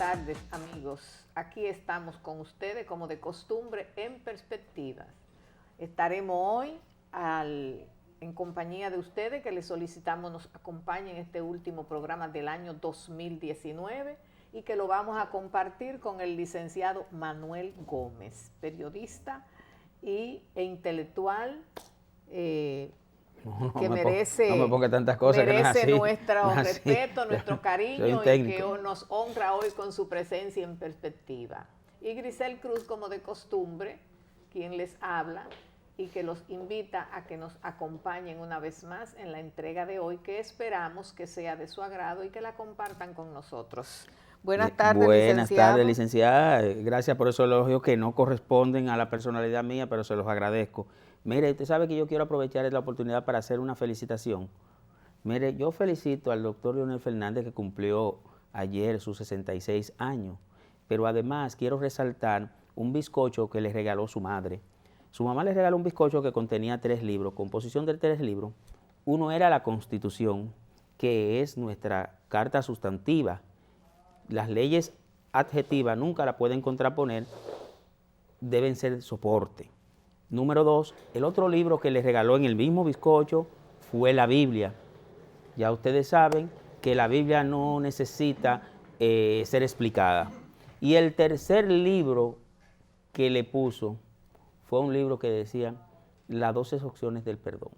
tardes, amigos. Aquí estamos con ustedes, como de costumbre, en Perspectivas. Estaremos hoy en compañía de ustedes, que les solicitamos nos acompañen en este último programa del año 2019 y que lo vamos a compartir con el licenciado Manuel Gómez, periodista e intelectual que merece nuestro respeto, nuestro cariño y que nos honra hoy con su presencia en Perspectiva. Y Grisel Cruz, como de costumbre, quien les habla y que los invita a que nos acompañen una vez más en la entrega de hoy, que esperamos que sea de su agrado y que la compartan con nosotros. Buenas tardes, licenciado. Buenas tardes, licenciada. Gracias por esos elogios que no corresponden a la personalidad mía, pero se los agradezco. Mire, usted sabe que yo quiero aprovechar la oportunidad para hacer una felicitación. Mire, yo felicito al doctor Leonel Fernández, que cumplió ayer sus 66 años, pero además quiero resaltar un bizcocho que le regaló su madre. Su mamá le regaló un bizcocho que contenía 3 libros, composición de 3 libros. Uno era la Constitución, que es nuestra carta sustantiva. Las leyes adjetivas nunca la pueden contraponer, deben ser soporte. Número 2, el otro libro que le regaló en el mismo bizcocho fue la Biblia. Ya ustedes saben que la Biblia no necesita ser explicada. Y el tercer libro que le puso fue un libro que decía las 12 opciones del perdón.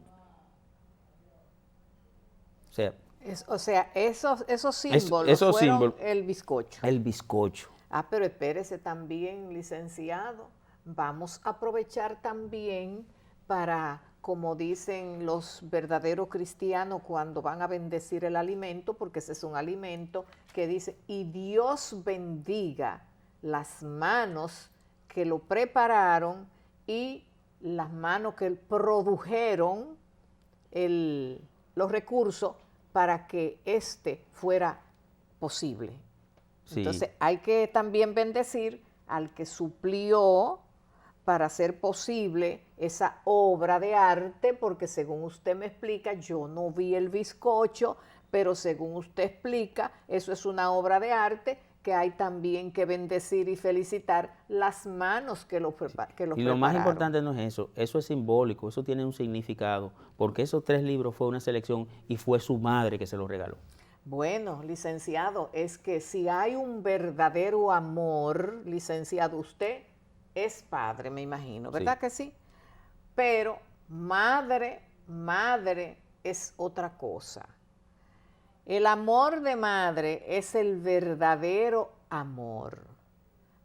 O sea, esos símbolos fueron el bizcocho. El bizcocho. Ah, pero espérese también, licenciado. Vamos a aprovechar también para, como dicen los verdaderos cristianos cuando van a bendecir el alimento, porque ese es un alimento que dice, y Dios bendiga las manos que lo prepararon y las manos que produjeron los recursos para que fuera posible. Sí. Entonces hay que también bendecir al que suplió para hacer posible esa obra de arte, porque según usted me explica, yo no vi el bizcocho, pero según usted explica, eso es una obra de arte que hay también que bendecir y felicitar las manos que lo prepararon. Y lo más importante no es eso es simbólico, eso tiene un significado, porque esos 3 libros fue una selección y fue su madre que se los regaló. Bueno, licenciado, es que si hay un verdadero amor, licenciado, usted es padre, me imagino, ¿verdad que sí? Pero madre es otra cosa. El amor de madre es el verdadero amor,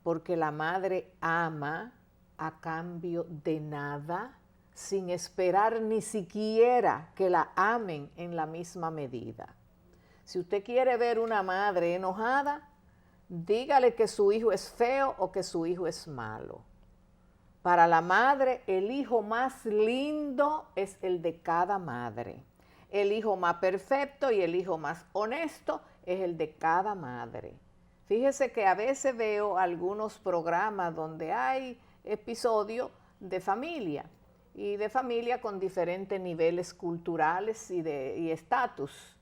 porque la madre ama a cambio de nada, sin esperar ni siquiera que la amen en la misma medida. Si usted quiere ver una madre enojada, dígale que su hijo es feo o que su hijo es malo. Para la madre, el hijo más lindo es el de cada madre. El hijo más perfecto y el hijo más honesto es el de cada madre. Fíjese que a veces veo algunos programas donde hay episodios de familia, y de familia con diferentes niveles culturales y estatus.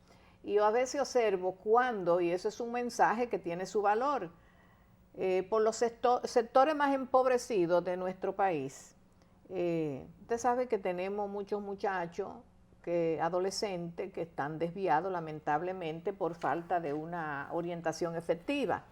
Y yo a veces observo cuando, y eso es un mensaje que tiene su valor, por los sectores más empobrecidos de nuestro país. Usted sabe que tenemos muchos muchachos, adolescentes, que están desviados lamentablemente por falta de una orientación efectiva.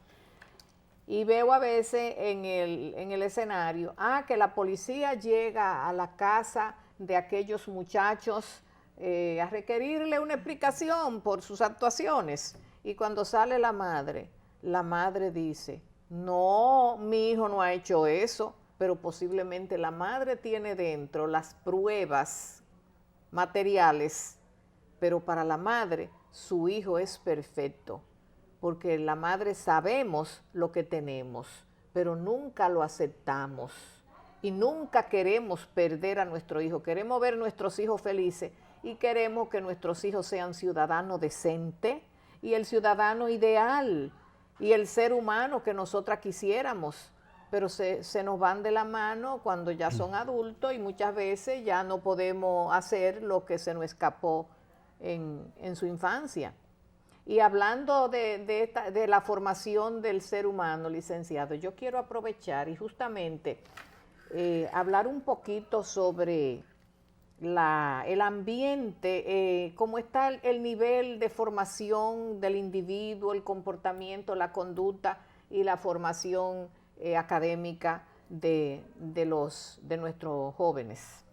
Y veo a veces en el escenario, que la policía llega a la casa de aquellos muchachos a requerirle una explicación por sus actuaciones. Y cuando sale la madre dice, no, mi hijo no ha hecho eso, pero posiblemente la madre tiene dentro las pruebas materiales, pero para la madre su hijo es perfecto, porque la madre sabemos lo que tenemos, pero nunca lo aceptamos y nunca queremos perder a nuestro hijo. Queremos ver a nuestros hijos felices y queremos que nuestros hijos sean ciudadanos decentes y el ciudadano ideal y el ser humano que nosotras quisiéramos, pero se nos van de la mano cuando ya son adultos y muchas veces ya no podemos hacer lo que se nos escapó en su infancia. Y hablando de la formación del ser humano, licenciado, yo quiero aprovechar y justamente hablar un poquito sobre el ambiente, cómo está el nivel de formación del individuo, el comportamiento, la conducta y la formación académica de nuestros jóvenes.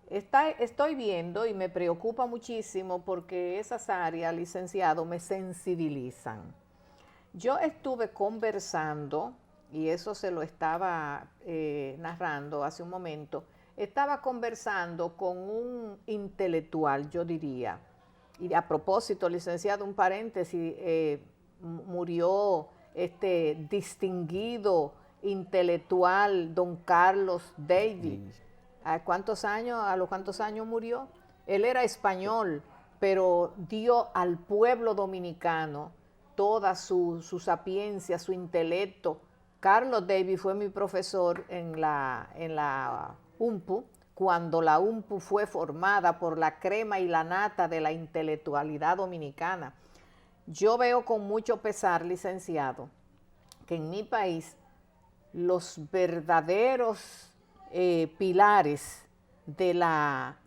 Estoy viendo y me preocupa muchísimo porque esas áreas, licenciado, me sensibilizan. Yo estuve conversando, y eso se lo estaba narrando hace un momento, estaba conversando con un intelectual, yo diría, y a propósito, licenciado, un paréntesis, murió este distinguido intelectual, don Carlos David. ¿A los cuántos años murió? Él era español, pero dio al pueblo dominicano toda su sapiencia, su intelecto. Carlos Davis fue mi profesor en la UMPU, cuando la UMPU fue formada por la crema y la nata de la intelectualidad dominicana. Yo veo con mucho pesar, licenciado, que en mi país los verdaderos pilares de la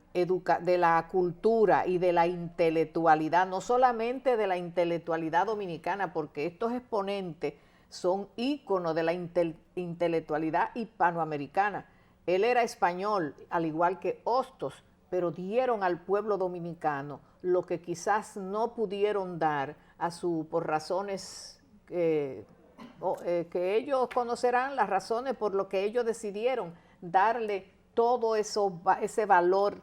cultura y de la intelectualidad, no solamente de la intelectualidad dominicana, porque estos exponentes son íconos de la intelectualidad hispanoamericana. Él era español, al igual que Hostos, pero dieron al pueblo dominicano lo que quizás no pudieron dar por razones que ellos conocerán, las razones por lo que ellos decidieron darle todo ese valor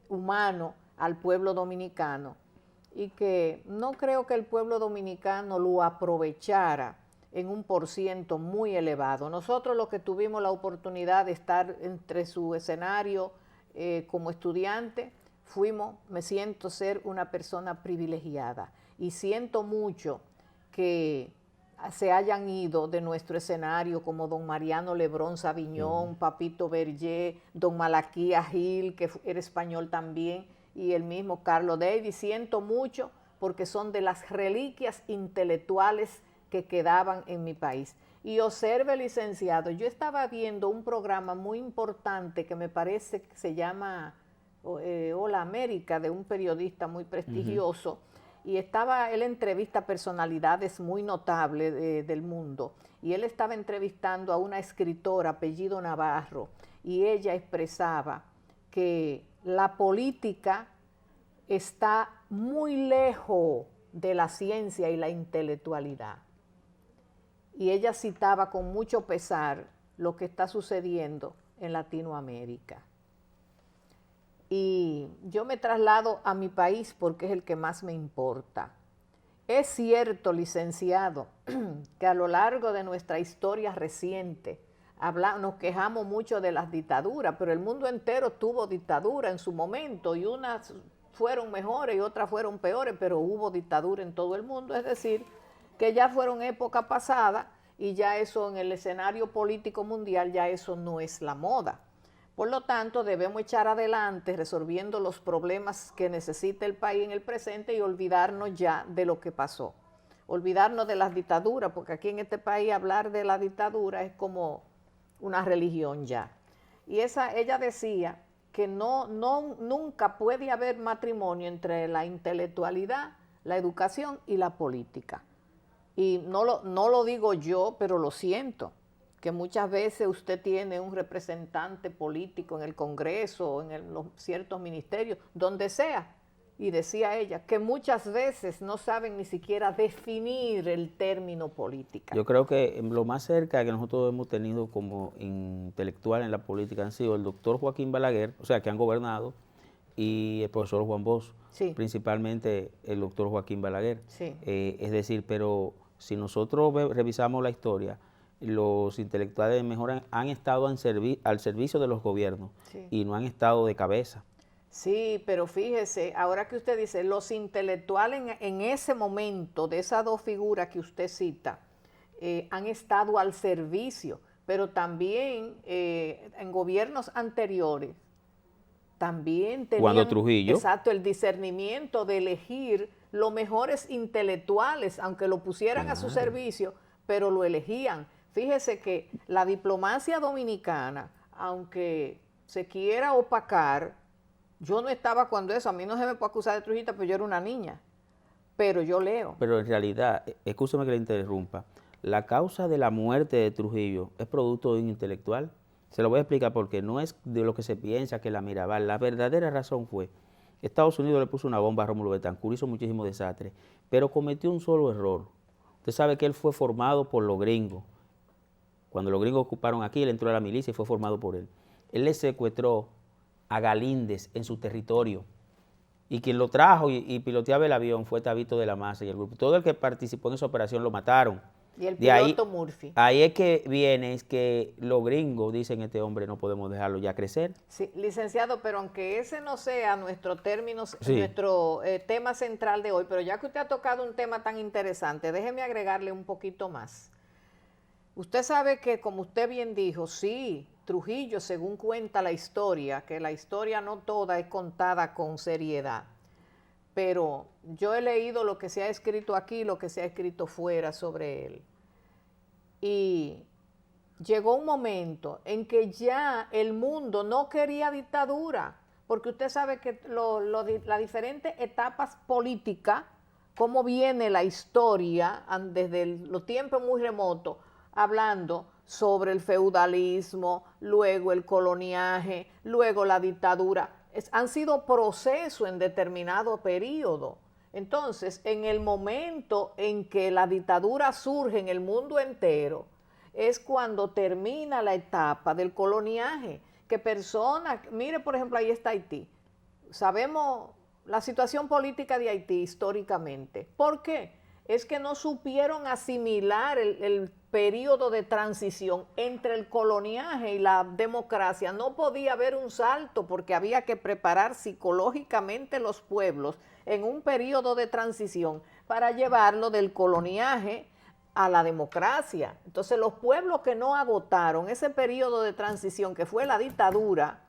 humano al pueblo dominicano, y que no creo que el pueblo dominicano lo aprovechara en un % muy elevado. Nosotros los que tuvimos la oportunidad de estar entre su escenario como estudiante, me siento ser una persona privilegiada, y siento mucho que se hayan ido de nuestro escenario como don Mariano Lebrón Sabiñón, Papito Berger, don Malaquía Gil, que era español también, y el mismo Carlos Davis. Siento mucho porque son de las reliquias intelectuales que quedaban en mi país. Y observe, licenciado, yo estaba viendo un programa muy importante que me parece que se llama Hola América, de un periodista muy prestigioso, y él entrevista personalidades muy notables del mundo, y él estaba entrevistando a una escritora, apellido Navarro, y ella expresaba que la política está muy lejos de la ciencia y la intelectualidad. Y ella citaba con mucho pesar lo que está sucediendo en Latinoamérica. Y yo me traslado a mi país porque es el que más me importa. Es cierto, licenciado, que a lo largo de nuestra historia reciente nos quejamos mucho de las dictaduras, pero el mundo entero tuvo dictadura en su momento, y unas fueron mejores y otras fueron peores, pero hubo dictadura en todo el mundo. Es decir, que ya fueron épocas pasadas, y ya eso en el escenario político mundial, ya eso no es la moda. Por lo tanto, debemos echar adelante resolviendo los problemas que necesita el país en el presente y olvidarnos ya de lo que pasó. Olvidarnos de las dictaduras, porque aquí en este país hablar de la dictadura es como una religión ya. Y ella decía que nunca puede haber matrimonio entre la intelectualidad, la educación y la política. Y no lo digo yo, pero lo siento, que muchas veces usted tiene un representante político en el Congreso, en los ciertos ministerios, donde sea, y decía ella, que muchas veces no saben ni siquiera definir el término política. Yo creo que lo más cerca que nosotros hemos tenido como intelectual en la política han sido el doctor Joaquín Balaguer, o sea, que han gobernado, y el profesor Juan Bosch, sí, principalmente el doctor Joaquín Balaguer. Sí. Es decir, pero si nosotros revisamos la historia, los intelectuales mejor han estado al servicio de los gobiernos, sí, y no han estado de cabeza. Sí, pero fíjese, ahora que usted dice, los intelectuales en ese momento, de esas dos figuras que usted cita, han estado al servicio, pero también en gobiernos anteriores también tenían, cuando Trujillo, exacto, el discernimiento de elegir los mejores intelectuales, aunque lo pusieran a su servicio, pero lo elegían. Fíjese que la diplomacia dominicana, aunque se quiera opacar, yo no estaba cuando eso, a mí no se me puede acusar de trujillista, pero yo era una niña, pero yo leo. pero en realidad, escúcheme que le interrumpa, la causa de la muerte de Trujillo es producto de un intelectual. Se lo voy a explicar porque no es de lo que se piensa que la Mirabal. La verdadera razón fue, Estados Unidos le puso una bomba a Rómulo Betancourt, hizo muchísimo desastre, pero cometió un solo error. Usted sabe que él fue formado por los gringos. Cuando los gringos ocuparon aquí, él entró a la milicia y fue formado por él. Él le secuestró a Galíndez en su territorio. Y quien lo trajo y piloteaba el avión fue Tabito de la Maza y el grupo. Todo el que participó en esa operación lo mataron. Y el piloto Murphy. Ahí es que viene, es que los gringos dicen, este hombre no podemos dejarlo ya crecer. Sí, licenciado, pero aunque ese no sea nuestro término, sí, nuestro tema central de hoy, pero ya que usted ha tocado un tema tan interesante, déjeme agregarle un poquito más. Usted sabe que, como usted bien dijo, sí, Trujillo, según cuenta la historia, que la historia no toda es contada con seriedad, pero yo he leído lo que se ha escrito aquí, lo que se ha escrito fuera sobre él. Y llegó un momento en que ya el mundo no quería dictadura, porque usted sabe que las diferentes etapas políticas, cómo viene la historia desde los tiempos muy remotos, hablando sobre el feudalismo, luego el coloniaje, luego la dictadura, han sido procesos en determinado periodo. Entonces, en el momento en que la dictadura surge en el mundo entero, es cuando termina la etapa del coloniaje, que personas, mire por ejemplo, ahí está Haití, sabemos la situación política de Haití históricamente. ¿Por qué? Es que no supieron asimilar el periodo de transición entre el coloniaje y la democracia. No podía haber un salto porque había que preparar psicológicamente los pueblos en un periodo de transición para llevarlo del coloniaje a la democracia. Entonces los pueblos que no agotaron ese periodo de transición, que fue la dictadura,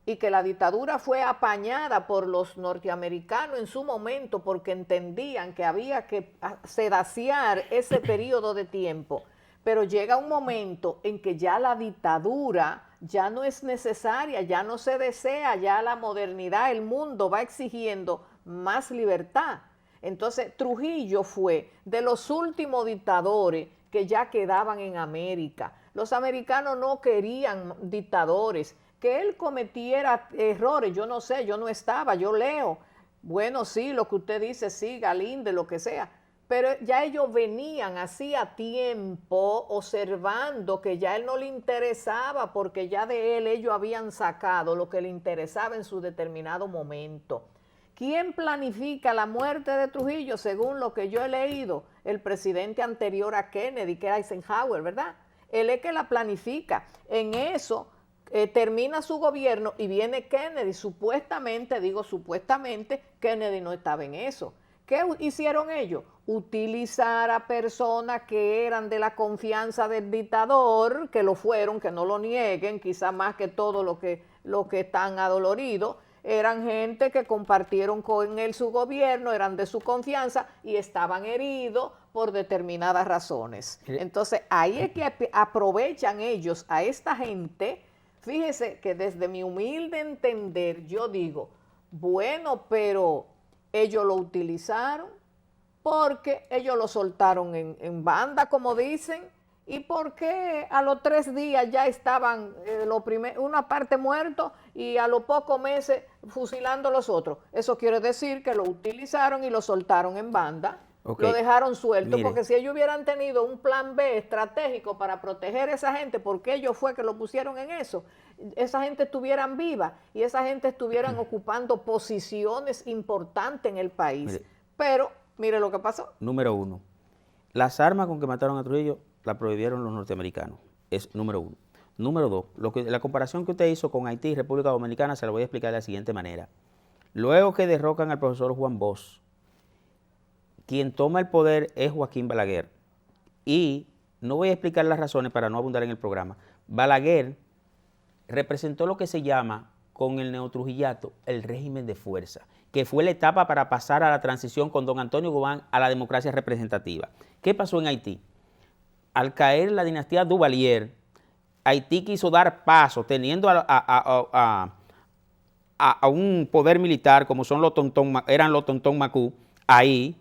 y que la dictadura fue apañada por los norteamericanos en su momento porque entendían que había que sedaciar ese periodo de tiempo, pero llega un momento en que ya la dictadura ya no es necesaria, ya no se desea, ya la modernidad, el mundo va exigiendo más libertad. Entonces Trujillo fue de los últimos dictadores que ya quedaban en América. Los americanos no querían dictadores. Que él cometiera errores, yo no sé, yo no estaba, yo leo. Bueno, sí, lo que usted dice, sí, Galíndez, lo que sea. Pero ya ellos venían hacía tiempo observando que ya él no le interesaba porque ya de él ellos habían sacado lo que le interesaba en su determinado momento. ¿Quién planifica la muerte de Trujillo? Según lo que yo he leído, el presidente anterior a Kennedy, que era Eisenhower, ¿verdad? Él es que la planifica. En eso termina su gobierno y viene Kennedy. Supuestamente, digo supuestamente, Kennedy no estaba en eso. ¿Qué hicieron ellos? Utilizar a personas que eran de la confianza del dictador, que lo fueron, que no lo nieguen, quizá más que todo lo que están adoloridos, eran gente que compartieron con él su gobierno, eran de su confianza y estaban heridos por determinadas razones. Entonces, ahí es que aprovechan ellos a esta gente. Fíjese que desde mi humilde entender, yo digo, bueno, pero ellos lo utilizaron porque ellos lo soltaron en banda, como dicen, y porque a los 3 días ya estaban una parte muerto y a los pocos meses fusilando a los otros. Eso quiere decir que lo utilizaron y lo soltaron en banda. Okay. Lo dejaron suelto. Mire, porque si ellos hubieran tenido un plan B estratégico para proteger a esa gente, porque ellos fue que lo pusieron en eso, esa gente estuvieran viva y esa gente estuvieran ocupando posiciones importantes en el país. Mire, pero mire lo que pasó. Número 1, las armas con que mataron a Trujillo la prohibieron los norteamericanos. Es número 1. Número 2, la comparación que usted hizo con Haití y República Dominicana se la voy a explicar de la siguiente manera. Luego que derrocan al profesor Juan Bosch, quien toma el poder es Joaquín Balaguer. Y no voy a explicar las razones para no abundar en el programa. Balaguer representó lo que se llama con el neotrujillato? El régimen de fuerza, que fue la etapa para pasar a la transición con don Antonio Gobán a la democracia representativa. ¿Qué pasó en Haití? Al caer la dinastía Duvalier, Haití quiso dar paso, teniendo a un poder militar como son eran los Tontón Macú, ahí,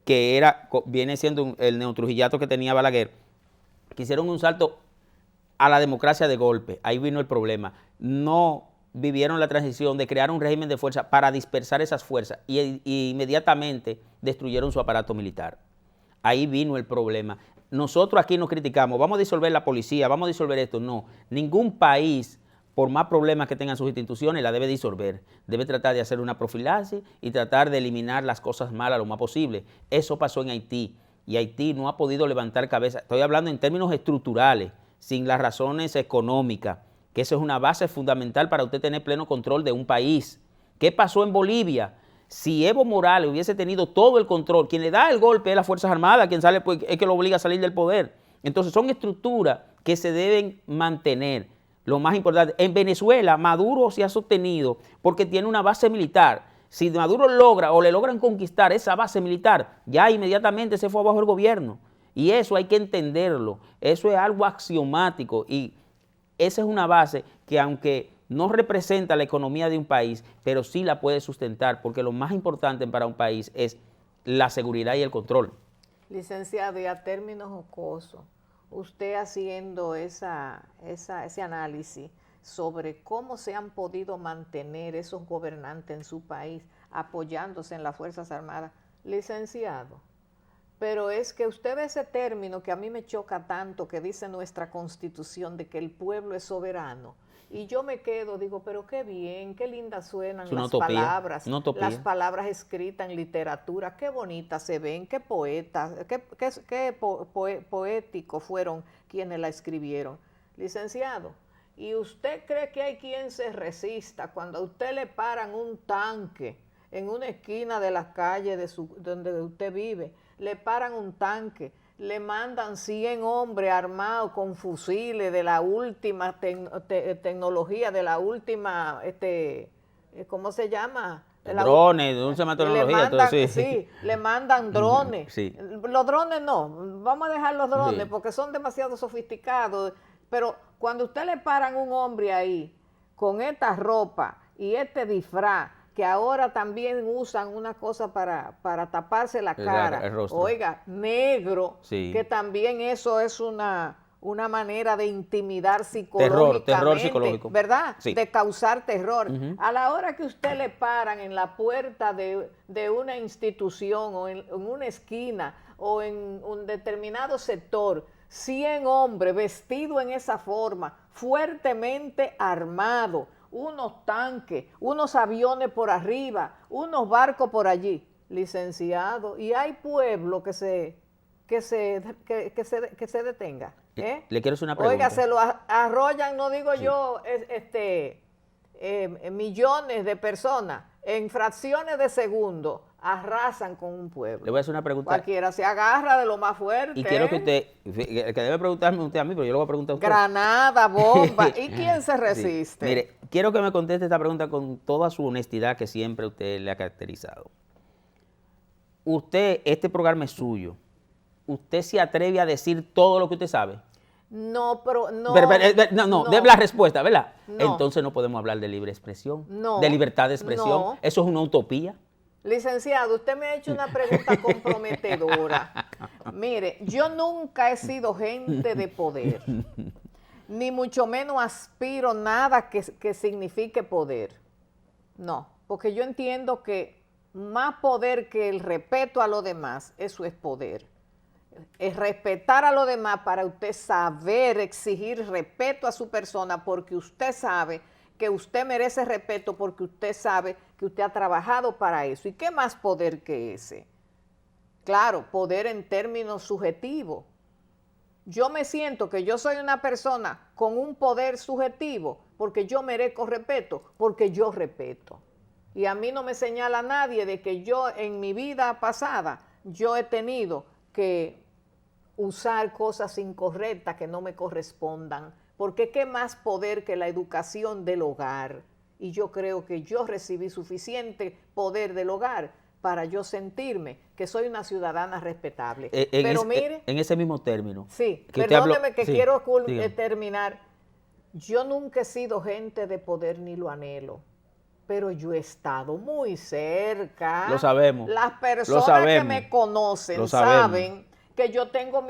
que viene siendo el neotrujillato que tenía Balaguer, quisieron un salto a la democracia de golpe. Ahí vino el problema. No vivieron la transición de crear un régimen de fuerza para dispersar esas fuerzas y inmediatamente destruyeron su aparato militar. Ahí vino el problema. Nosotros aquí nos criticamos, vamos a disolver la policía, vamos a disolver esto. No, ningún país, por más problemas que tengan sus instituciones, la debe disolver. Debe tratar de hacer una profilaxis y tratar de eliminar las cosas malas lo más posible. Eso pasó en Haití y Haití no ha podido levantar cabeza. Estoy hablando en términos estructurales, sin las razones económicas, que eso es una base fundamental para usted tener pleno control de un país. ¿Qué pasó en Bolivia? Si Evo Morales hubiese tenido todo el control, quien le da el golpe es las Fuerzas Armadas, quien sale pues, es que lo obliga a salir del poder. Entonces son estructuras que se deben mantener. Lo más importante, en Venezuela Maduro se ha sostenido porque tiene una base militar. Si Maduro logra o le logran conquistar esa base militar, ya inmediatamente se fue abajo el gobierno. Y eso hay que entenderlo, eso es algo axiomático y esa es una base que aunque no representa la economía de un país, pero sí la puede sustentar, porque lo más importante para un país es la seguridad y el control. Licenciado, y a términos jocosos, usted haciendo ese análisis sobre cómo se han podido mantener esos gobernantes en su país apoyándose en las Fuerzas Armadas, licenciado, pero es que usted ve ese término que a mí me choca tanto, que dice nuestra Constitución de que el pueblo es soberano, y yo me quedo, digo, pero qué bien, qué lindas suenan las palabras, las palabras escritas en literatura, qué bonitas se ven, qué poetas, qué poéticos fueron quienes la escribieron. Licenciado, ¿y usted cree que hay quien se resista cuando a usted le paran un tanque en una esquina de la calle donde usted vive? Le paran un tanque, le mandan 100 hombres armados con fusiles de la última tecnología, de la última, ¿cómo se llama? Drones, de última tecnología. Sí, le mandan drones. Sí. Los drones no, vamos a dejar los drones sí, porque son demasiado sofisticados, pero cuando usted le paran un hombre ahí con esta ropa y este disfraz, que ahora también usan una cosa para taparse la cara, el rostro. Oiga, negro, sí, que también eso es una manera de intimidar psicológicamente, terror psicológico, ¿verdad? Sí. De causar terror. A la hora que usted le paran en la puerta de una institución o en una esquina o en un determinado sector, 100 hombres vestidos en esa forma, fuertemente armados, unos tanques, unos aviones por arriba, unos barcos por allí, licenciado, y hay pueblo que se detenga. Le quiero hacer una pregunta. Oiga, se lo arrollan, no digo sí, yo, millones de personas, en fracciones de segundo, arrasan con un pueblo. Le voy a hacer una pregunta. Cualquiera se agarra de lo más fuerte. Y quiero que usted, que debe preguntarme usted a mí, pero yo le voy a preguntar a usted. Granada, bomba. ¿Y quién se resiste? Sí. Mire, quiero que me conteste esta pregunta con toda su honestidad que siempre usted le ha caracterizado. Usted, este programa es suyo. ¿Usted se atreve a decir todo lo que usted sabe? No, pero no. No, de la respuesta, ¿verdad? No. Entonces no podemos hablar de libre expresión, no, de libertad de expresión. No. Eso es una utopía. Licenciado, usted me ha hecho una pregunta comprometedora. Mire, yo nunca he sido gente de poder, ni mucho menos aspiro nada que signifique poder. No, porque yo entiendo que más poder que el respeto a los demás, eso es poder. Es respetar a los demás para usted saber exigir respeto a su persona, porque usted sabe que usted merece respeto, porque usted sabe que usted ha trabajado para eso. ¿Y qué más poder que ese? Claro, poder en términos subjetivos. Yo me siento que yo soy una persona con un poder subjetivo porque yo merezco respeto, porque yo respeto. Y a mí no me señala nadie de que yo en mi vida pasada yo he tenido que usar cosas incorrectas que no me correspondan, porque qué más poder que la educación del hogar, y yo creo que yo recibí suficiente poder del hogar para yo sentirme que soy una ciudadana respetable. Pero mire, en ese mismo término. Sí, que perdóneme que sí, quiero dígame. terminar. Yo nunca he sido gente de poder ni lo anhelo, pero yo he estado muy cerca. Lo sabemos. Las Lo personas sabemos. que me conocen Lo sabemos. saben que yo tengo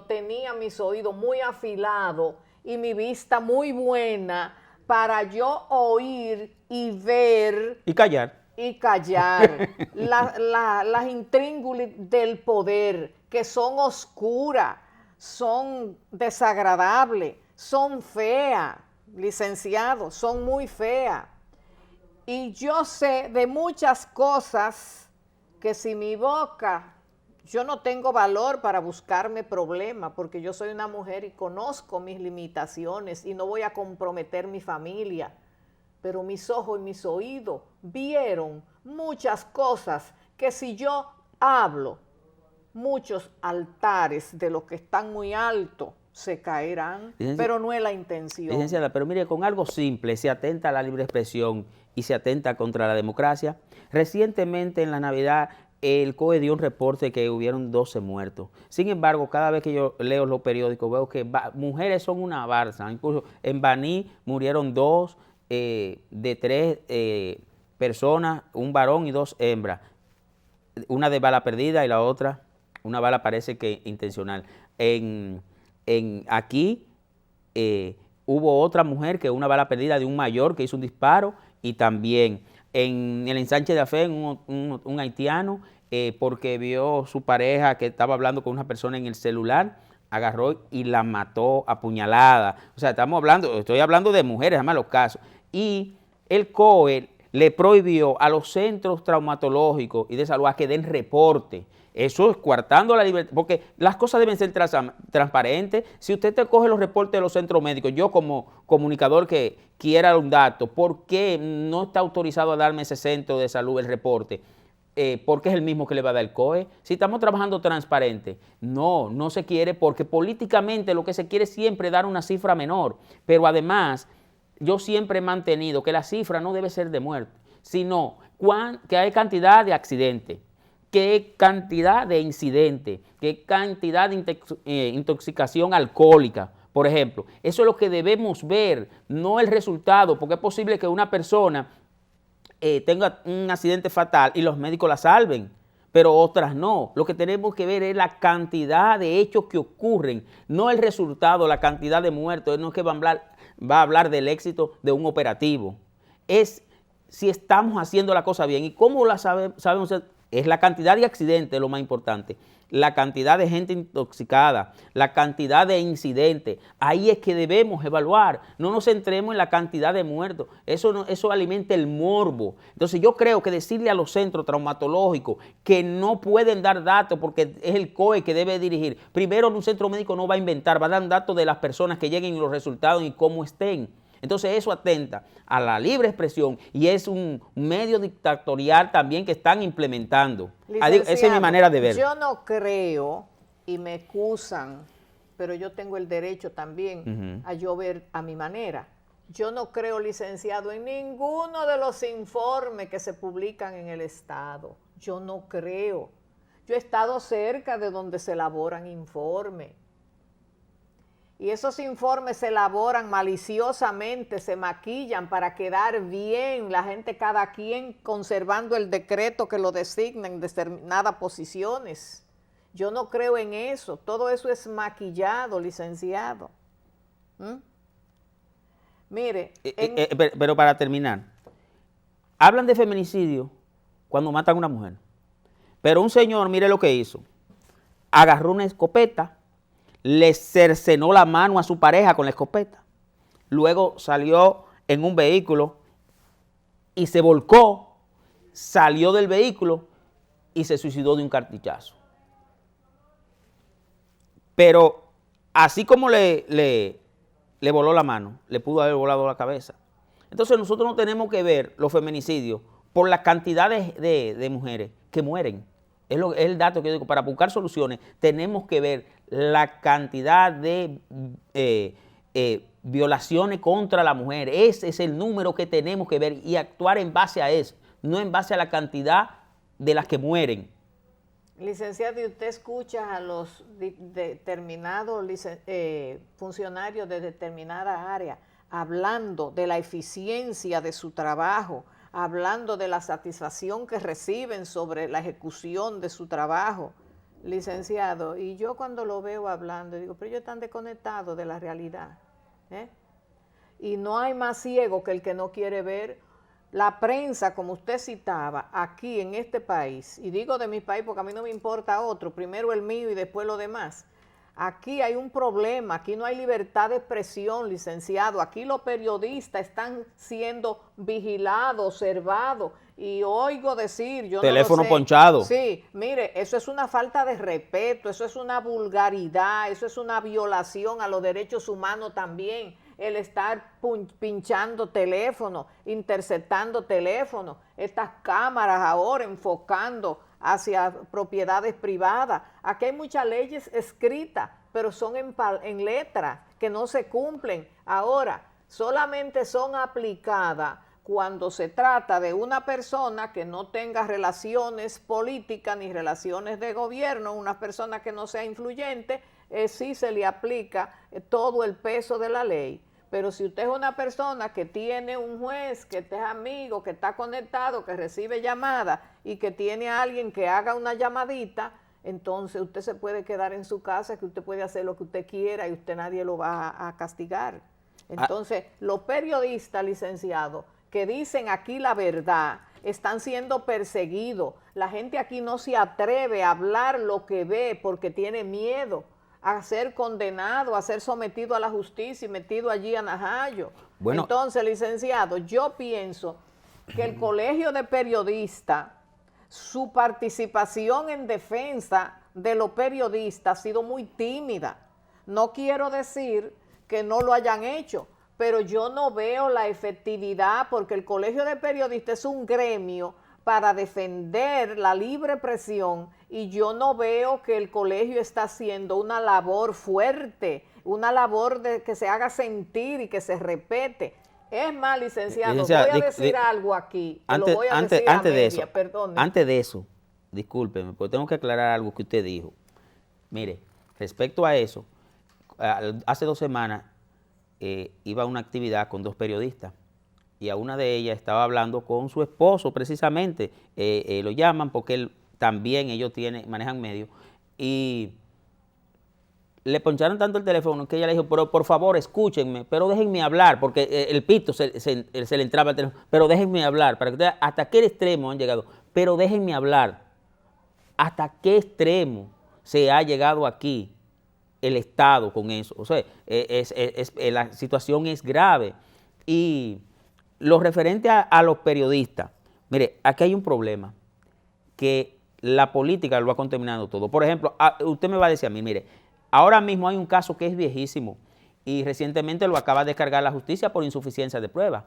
tenía mis oídos muy afilados y mi vista muy buena para yo oír y ver Y callar. y callar las intríngulis del poder, que son oscuras, son desagradables, son feas, licenciados, son muy feas. Y yo sé de muchas cosas que si mi boca, yo no tengo valor para buscarme problemas, porque yo soy una mujer y conozco mis limitaciones y no voy a comprometer mi familia. Pero mis ojos y mis oídos vieron muchas cosas que si yo hablo, muchos altares de los que están muy altos se caerán, pero no es la intención. Licenciada, pero mire, con algo simple se atenta a la libre expresión y se atenta contra la democracia. Recientemente en la Navidad el COE dio un reporte que hubieron 12 muertos. Sin embargo, cada vez que yo leo los periódicos veo que mujeres son una barza. Incluso en Baní murieron 2 de 3 personas, un varón y 2 hembras. Una de bala perdida y la otra, una bala parece que intencional. Aquí hubo otra mujer que una bala perdida de un mayor que hizo un disparo, y también en el ensanche de Afé un haitiano, porque vio su pareja que estaba hablando con una persona en el celular, agarró y la mató a puñalada. O sea, estoy hablando de mujeres, además los casos. Y el COE le prohibió a los centros traumatológicos y de salud a que den reporte. Eso es coartando la libertad, porque las cosas deben ser transparentes. Si usted te coge los reportes de los centros médicos, yo como comunicador que quiera un dato, ¿por qué no está autorizado a darme ese centro de salud el reporte? Porque es el mismo que le va a dar el COE. Si estamos trabajando transparente, no se quiere, porque políticamente lo que se quiere es siempre dar una cifra menor. Pero además, yo siempre he mantenido que la cifra no debe ser de muerte, sino que hay cantidad de accidentes, qué cantidad de incidentes, qué cantidad de intoxicación alcohólica, por ejemplo. Eso es lo que debemos ver, no el resultado, porque es posible que una persona tenga un accidente fatal y los médicos la salven, pero otras no. Lo que tenemos que ver es la cantidad de hechos que ocurren, no el resultado, la cantidad de muertos. No es que va a hablar del éxito de un operativo, es si estamos haciendo la cosa bien. ¿Y cómo la sabemos? Es la cantidad de accidentes lo más importante, la cantidad de gente intoxicada, la cantidad de incidentes. Ahí es que debemos evaluar, no nos centremos en la cantidad de muertos, eso alimenta el morbo. Entonces yo creo que decirle a los centros traumatológicos que no pueden dar datos porque es el COE que debe dirigir. Primero, un centro médico no va a inventar, va a dar datos de las personas que lleguen y los resultados y cómo estén. Entonces eso atenta a la libre expresión y es un medio dictatorial también que están implementando. Esa es mi manera de ver. Yo no creo, y me excusan, pero yo tengo el derecho también a yo ver a mi manera. Yo no creo, licenciado, en ninguno de los informes que se publican en el Estado. Yo no creo. Yo he estado cerca de donde se elaboran informes. Y esos informes se elaboran maliciosamente, se maquillan para quedar bien, la gente, cada quien conservando el decreto que lo designa en determinadas posiciones. Yo no creo en eso, todo eso es maquillado, licenciado. Mire. Pero para terminar, hablan de feminicidio cuando matan a una mujer, pero un señor, mire lo que hizo, agarró una escopeta, le cercenó la mano a su pareja con la escopeta. Luego salió en un vehículo y se volcó, salió del vehículo y se suicidó de un cartuchazo. Pero así como le voló la mano, le pudo haber volado la cabeza. Entonces nosotros no tenemos que ver los feminicidios por la cantidad de mujeres que mueren. Es el dato que yo digo, para buscar soluciones tenemos que ver la cantidad de violaciones contra la mujer. Ese es el número que tenemos que ver y actuar en base a eso, no en base a la cantidad de las que mueren. Licenciado, ¿y usted escucha a los determinados funcionarios de determinada área hablando de la eficiencia de su trabajo, hablando de la satisfacción que reciben sobre la ejecución de su trabajo? Licenciado, y yo cuando lo veo hablando, digo, pero ellos están desconectados de la realidad, ¿eh? Y no hay más ciego que el que no quiere ver. La prensa, como usted citaba, aquí en este país, y digo de mi país porque a mí no me importa otro, primero el mío y después lo demás. Aquí hay un problema, aquí no hay libertad de expresión, licenciado. Aquí los periodistas están siendo vigilados, observados, y oigo decir, yo teléfono no lo sé. ponchado. Sí, mire, eso es una falta de respeto, eso es una vulgaridad, eso es una violación a los derechos humanos también. El estar pinchando teléfono, interceptando teléfono, estas cámaras ahora enfocando hacia propiedades privadas. Aquí hay muchas leyes escritas, pero son en letra, que no se cumplen. Ahora, solamente son aplicadas cuando se trata de una persona que no tenga relaciones políticas ni relaciones de gobierno, una persona que no sea influyente, sí se le aplica todo el peso de la ley. Pero si usted es una persona que tiene un juez, que es amigo, que está conectado, que recibe llamadas y que tiene a alguien que haga una llamadita, entonces usted se puede quedar en su casa, que usted puede hacer lo que usted quiera y usted nadie lo va a castigar. Entonces, los periodistas, licenciados, que dicen aquí la verdad, están siendo perseguidos. La gente aquí no se atreve a hablar lo que ve porque tiene miedo a ser condenado, a ser sometido a la justicia y metido allí a Najayo. Bueno, entonces, licenciado, yo pienso que el Colegio de Periodistas, su participación en defensa de los periodistas ha sido muy tímida. No quiero decir que no lo hayan hecho, pero yo no veo la efectividad, porque el Colegio de Periodistas es un gremio para defender la libre expresión, y yo no veo que el colegio está haciendo una labor fuerte, una labor de que se haga sentir y que se respete. Es más, licenciado, voy a decir algo aquí, que lo voy a decir a media, perdone. Antes de eso, discúlpeme, porque tengo que aclarar algo que usted dijo. Mire, respecto a eso, hace 2 semanas iba a una actividad con 2 periodistas, y a una de ellas estaba hablando con su esposo precisamente, lo llaman porque también ellos manejan medios, y le poncharon tanto el teléfono que ella le dijo, pero por favor escúchenme, pero déjenme hablar, porque el pito se le entraba al teléfono, pero déjenme hablar, para que ustedes, hasta qué extremo han llegado, pero déjenme hablar, hasta qué extremo se ha llegado aquí el Estado con eso. O sea, la situación es grave. Y lo referente a los periodistas, mire, aquí hay un problema, que la política lo ha contaminado todo. Por ejemplo, usted me va a decir a mí, mire, ahora mismo hay un caso que es viejísimo y recientemente lo acaba de descargar la justicia por insuficiencia de pruebas.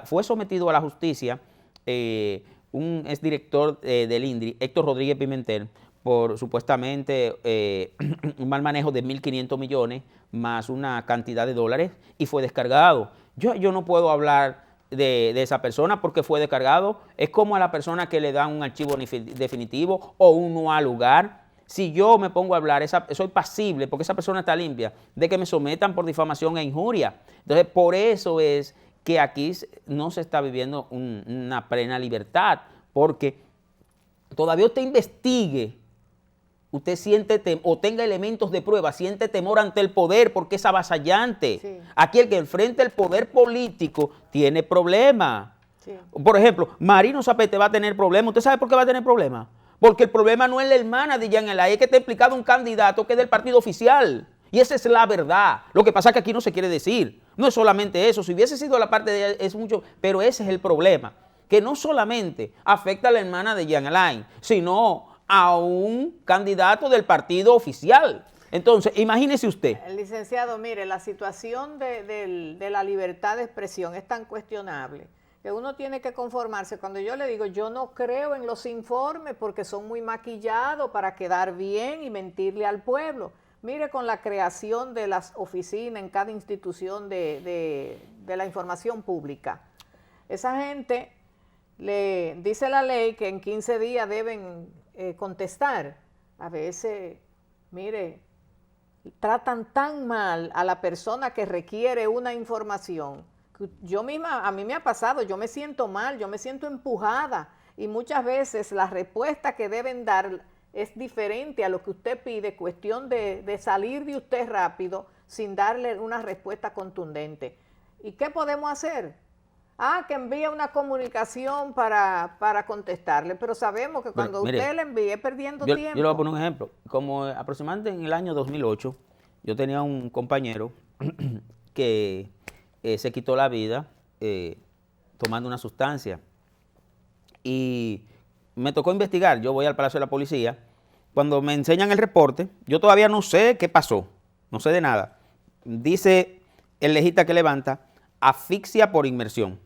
Fue sometido a la justicia un exdirector del INDRI, Héctor Rodríguez Pimentel, por supuestamente un mal manejo de 1.500 millones más una cantidad de dólares, y fue descargado. Yo no puedo hablar de esa persona porque fue descargado. Es como a la persona que le dan un archivo definitivo o un no al lugar. Si yo me pongo a hablar, soy pasible, porque esa persona está limpia, de que me sometan por difamación e injuria. Entonces, por eso es que aquí no se está viviendo una plena libertad, porque todavía usted investigue, usted siente o tenga elementos de prueba, siente temor ante el poder porque es avasallante. Sí. Aquí el que enfrenta el poder político tiene problemas. Sí. Por ejemplo, Marino Zapete va a tener problemas. ¿Usted sabe por qué va a tener problemas? Porque el problema no es la hermana de Jean Alain, es que te ha explicado un candidato que es del partido oficial. Y esa es la verdad. Lo que pasa es que aquí no se quiere decir. No es solamente eso. Si hubiese sido la parte de ella, es mucho, pero ese es el problema. Que no solamente afecta a la hermana de Jean Alain, sino a un candidato del partido oficial. Entonces, imagínese usted. Licenciado, mire, la situación de la libertad de expresión es tan cuestionable que uno tiene que conformarse. Cuando yo le digo, yo no creo en los informes porque son muy maquillados para quedar bien y mentirle al pueblo. Mire, con la creación de las oficinas en cada institución de la información pública, esa gente le dice la ley que en 15 días deben contestar. A veces, mire, tratan tan mal a la persona que requiere una información. Yo misma, a mí me ha pasado, yo me siento mal, yo me siento empujada y muchas veces la respuesta que deben dar es diferente a lo que usted pide, cuestión de salir de usted rápido sin darle una respuesta contundente. ¿Y qué podemos hacer? Que envíe una comunicación para contestarle, pero sabemos que cuando Mire, usted le envíe perdiendo tiempo. Yo le voy a poner un ejemplo. Como aproximadamente en el año 2008, yo tenía un compañero que se quitó la vida tomando una sustancia. Y me tocó investigar. Yo voy al Palacio de la Policía. Cuando me enseñan el reporte, yo todavía no sé qué pasó, no sé de nada. Dice el legista que levanta, asfixia por inmersión.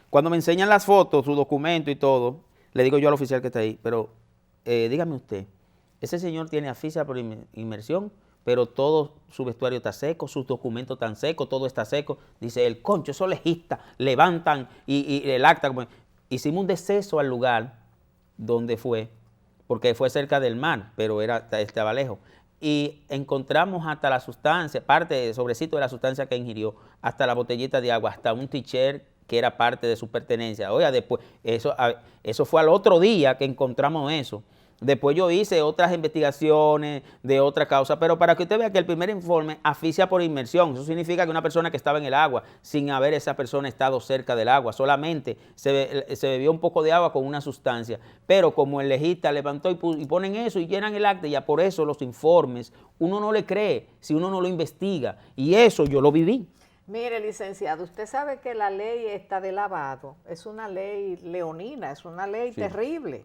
Cuando me enseñan las fotos, su documento y todo, le digo yo al oficial que está ahí, pero dígame usted, ese señor tiene asfixia por inmersión, pero todo su vestuario está seco, sus documentos están secos, todo está seco. Dice el concho, esos legistas levantan y el acta. Hicimos un deceso al lugar donde fue, porque fue cerca del mar, pero estaba lejos. Y encontramos hasta la sustancia, parte, sobrecito de la sustancia que ingirió, hasta la botellita de agua, hasta un t-shirt que era parte de su pertenencia. Oiga, después, eso fue al otro día que encontramos eso. Después yo hice otras investigaciones de otra causa, pero para que usted vea que el primer informe, asfixia por inmersión, eso significa que una persona que estaba en el agua, sin haber esa persona estado cerca del agua, solamente se bebió un poco de agua con una sustancia, pero como el legista levantó y ponen eso y llenan el acta, ya por eso los informes, uno no le cree si uno no lo investiga, y eso yo lo viví. Mire, licenciado, usted sabe que la ley esta de lavado es una ley leonina, es una ley terrible.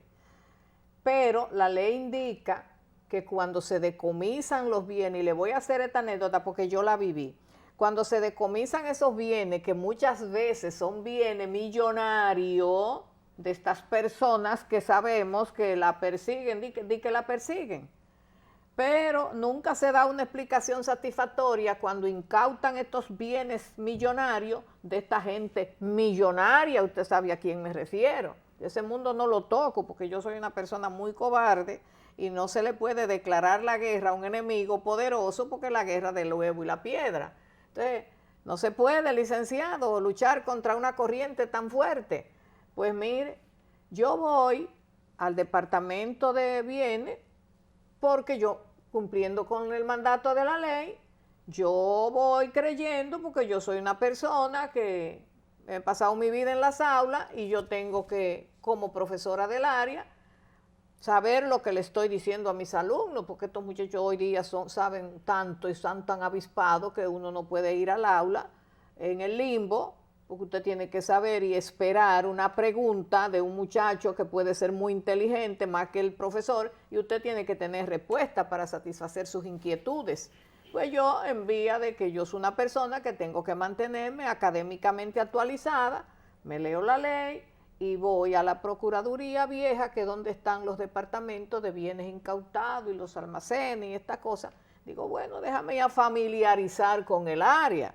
Pero la ley indica que cuando se decomisan los bienes, y le voy a hacer esta anécdota porque yo la viví, cuando se decomisan esos bienes, que muchas veces son bienes millonarios de estas personas que sabemos que la persiguen, di que la persiguen, pero nunca se da una explicación satisfactoria cuando incautan estos bienes millonarios de esta gente millonaria, usted sabe a quién me refiero. Ese mundo no lo toco porque yo soy una persona muy cobarde y no se le puede declarar la guerra a un enemigo poderoso porque es la guerra del huevo y la piedra. Entonces, no se puede, licenciado, luchar contra una corriente tan fuerte. Pues mire, yo voy al departamento de bienes porque yo, cumpliendo con el mandato de la ley, yo voy creyendo porque yo soy una persona que he pasado mi vida en las aulas y yo tengo que, como profesora del área, saber lo que le estoy diciendo a mis alumnos, porque estos muchachos hoy día saben tanto y están tan avispados que uno no puede ir al aula en el limbo, porque usted tiene que saber y esperar una pregunta de un muchacho que puede ser muy inteligente más que el profesor, y usted tiene que tener respuesta para satisfacer sus inquietudes. Pues yo, en vía de que yo soy una persona que tengo que mantenerme académicamente actualizada, me leo la ley y voy a la Procuraduría Vieja, que es donde están los departamentos de bienes incautados y los almacenes y esta cosa. Digo, bueno, déjame ya familiarizar con el área.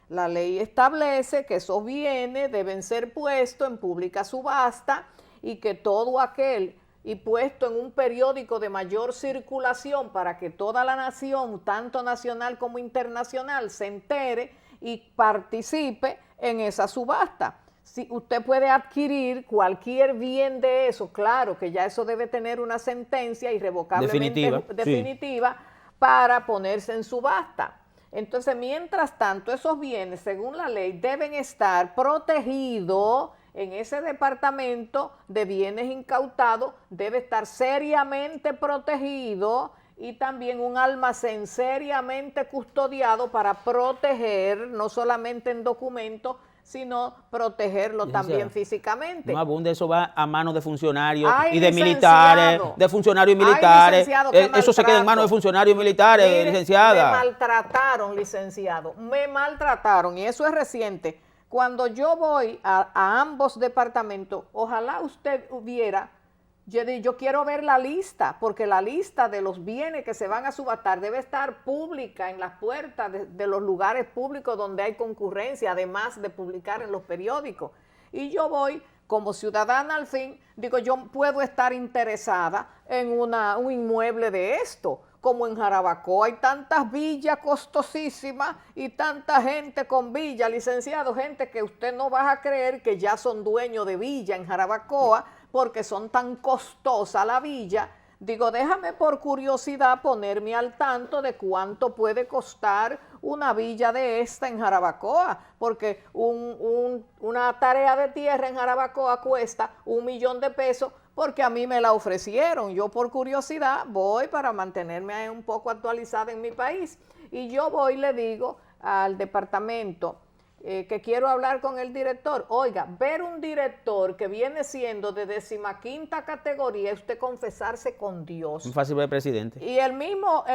La ley establece que esos bienes deben ser puestos en pública subasta y que todo aquel y puesto en un periódico de mayor circulación para que toda la nación, tanto nacional como internacional, se entere y participe en esa subasta. Si usted puede adquirir cualquier bien de eso, claro que ya eso debe tener una sentencia irrevocablemente definitiva para ponerse en subasta. Entonces, mientras tanto, esos bienes, según la ley, deben estar protegidos en ese departamento de bienes incautados, debe estar seriamente protegido y también un almacén seriamente custodiado para proteger, no solamente en documentos, sino protegerlo también físicamente. No abunde, eso va a manos de funcionarios y de militares, de funcionarios militares. Eso se queda en manos de funcionarios militares, mire, licenciada. Me maltrataron, licenciado, me maltrataron y eso es reciente. Cuando yo voy a ambos departamentos, ojalá usted viera Yo quiero ver la lista, porque la lista de los bienes que se van a subastar debe estar pública en las puertas de los lugares públicos donde hay concurrencia, además de publicar en los periódicos. Y yo voy, como ciudadana al fin, digo, yo puedo estar interesada en un inmueble de esto, como en Jarabacoa hay tantas villas costosísimas y tanta gente con villa, licenciado, gente que usted no va a creer que ya son dueños de villa en Jarabacoa, porque son tan costosas la villa. Digo, déjame por curiosidad ponerme al tanto de cuánto puede costar una villa de esta en Jarabacoa, porque una tarea de tierra en Jarabacoa cuesta $1.000.000, porque a mí me la ofrecieron. Yo por curiosidad voy para mantenerme un poco actualizada en mi país, y yo voy y le digo al departamento, que quiero hablar con el director. Oiga, ver un director que viene siendo de 15ª categoría, es usted confesarse con Dios. Un fácil de presidente. Y el mismo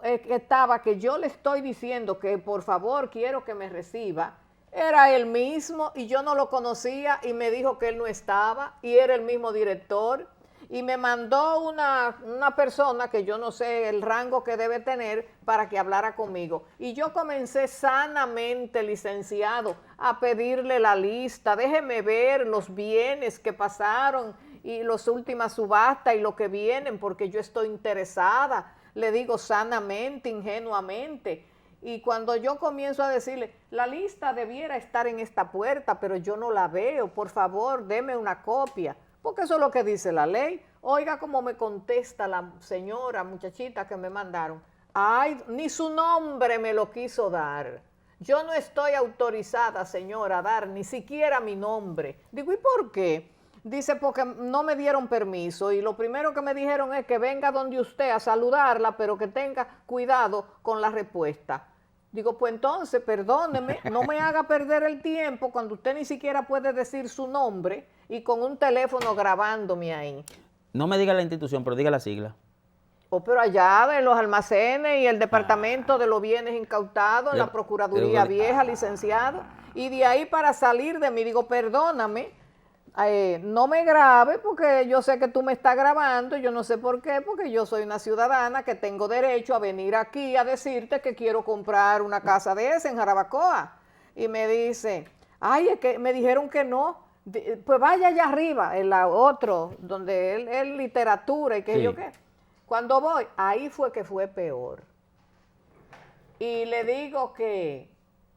estaba que yo le estoy diciendo que por favor quiero que me reciba, era el mismo y yo no lo conocía y me dijo que él no estaba y era el mismo director. Y me mandó una persona que yo no sé el rango que debe tener para que hablara conmigo. Y yo comencé sanamente, licenciado, a pedirle la lista. Déjeme ver los bienes que pasaron y las últimas subastas y lo que vienen, porque yo estoy interesada. Le digo sanamente, ingenuamente. Y cuando yo comienzo a decirle, la lista debiera estar en esta puerta, pero yo no la veo, por favor, deme una copia. Porque eso es lo que dice la ley. Oiga cómo me contesta la señora, muchachita que me mandaron. Ay, ni su nombre me lo quiso dar. Yo no estoy autorizada, señora, a dar ni siquiera mi nombre. Digo, ¿y por qué? Dice, porque no me dieron permiso y lo primero que me dijeron es que venga donde usted a saludarla, pero que tenga cuidado con la respuesta. Digo, pues entonces, perdóneme, no me haga perder el tiempo cuando usted ni siquiera puede decir su nombre y con un teléfono grabándome ahí. No me diga la institución, pero diga la sigla. Oh, pero allá de los almacenes y el departamento de los bienes incautados, la Procuraduría Vieja, licenciado, y de ahí para salir de mí, digo, perdóname, no me grabe porque yo sé que tú me estás grabando, yo no sé por qué, porque yo soy una ciudadana que tengo derecho a venir aquí a decirte que quiero comprar una casa de esa en Jarabacoa. Y me dice, ay, es que me dijeron que no, pues vaya allá arriba, en la otro, donde él literatura y qué sé yo qué. Cuando voy, ahí fue que fue peor. Y le digo que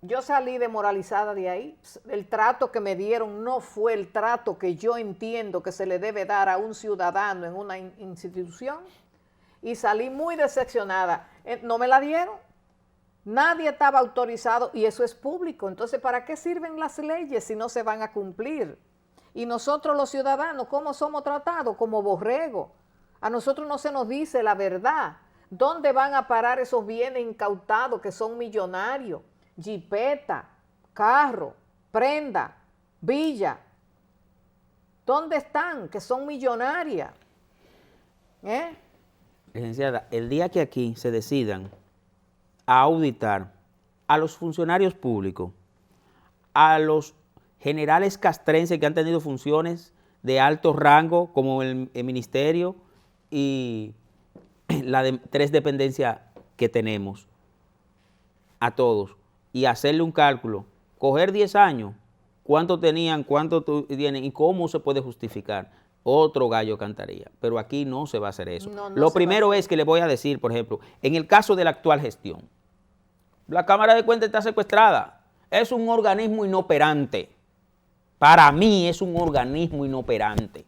yo salí demoralizada de ahí. El trato que me dieron no fue el trato que yo entiendo que se le debe dar a un ciudadano en una institución. Y salí muy decepcionada. No me la dieron. Nadie estaba autorizado y eso es público. Entonces, ¿para qué sirven las leyes si no se van a cumplir? Y nosotros los ciudadanos, ¿cómo somos tratados? Como borregos. A nosotros no se nos dice la verdad. ¿Dónde van a parar esos bienes incautados que son millonarios? Jipeta, carro, prenda, villa. ¿Dónde están? Que son millonarias. Licenciada, el día que aquí se decidan a auditar a los funcionarios públicos, a los generales castrenses que han tenido funciones de alto rango, como el ministerio y la de 3 dependencias que tenemos, a todos, y hacerle un cálculo, coger 10 años, cuánto tenían, cuánto tienen y cómo se puede justificar, otro gallo cantaría. Pero aquí no se va a hacer eso. Lo primero es que le voy a decir, por ejemplo, en el caso de la actual gestión, la Cámara de Cuentas está secuestrada. Es un organismo inoperante. Para mí es un organismo inoperante,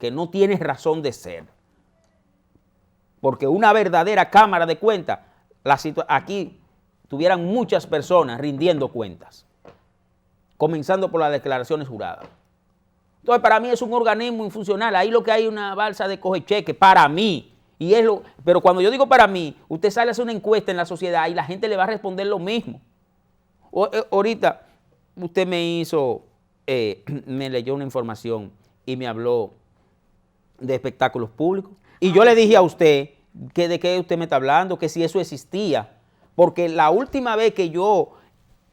que no tiene razón de ser. Porque una verdadera Cámara de Cuentas, aquí tuvieran muchas personas rindiendo cuentas, comenzando por las declaraciones juradas. Entonces, para mí es un organismo infuncional. Ahí lo que hay es una balsa de coge cheque, para mí. Pero cuando yo digo para mí, usted sale a hacer una encuesta en la sociedad y la gente le va a responder lo mismo. Ahorita usted me leyó una información y me habló de espectáculos públicos. Y yo le dije a usted que de qué usted me está hablando, que si eso existía. Porque la última vez que yo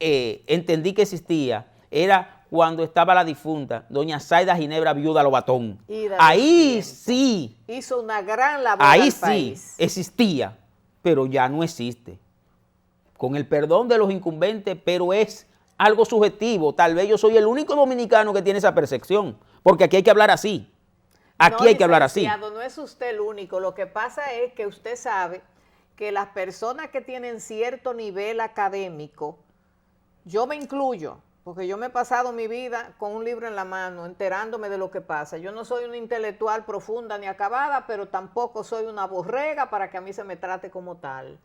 entendí que existía era cuando estaba la difunta, doña Zaida Ginebra Viuda Lobatón. Ida Ahí sí. hizo una gran labor Ahí al sí país. existía, pero ya no existe. Con el perdón de los incumbentes, pero es algo subjetivo. Tal vez yo soy el único dominicano que tiene esa percepción, porque aquí hay que hablar así. Aquí No, hay que hablar así. licenciado, no es usted el único. Lo que pasa es que usted sabe que las personas que tienen cierto nivel académico, yo me incluyo, porque yo me he pasado mi vida con un libro en la mano, enterándome de lo que pasa. Yo no soy una intelectual profunda ni acabada, pero tampoco soy una borrega para que a mí se me trate como tal.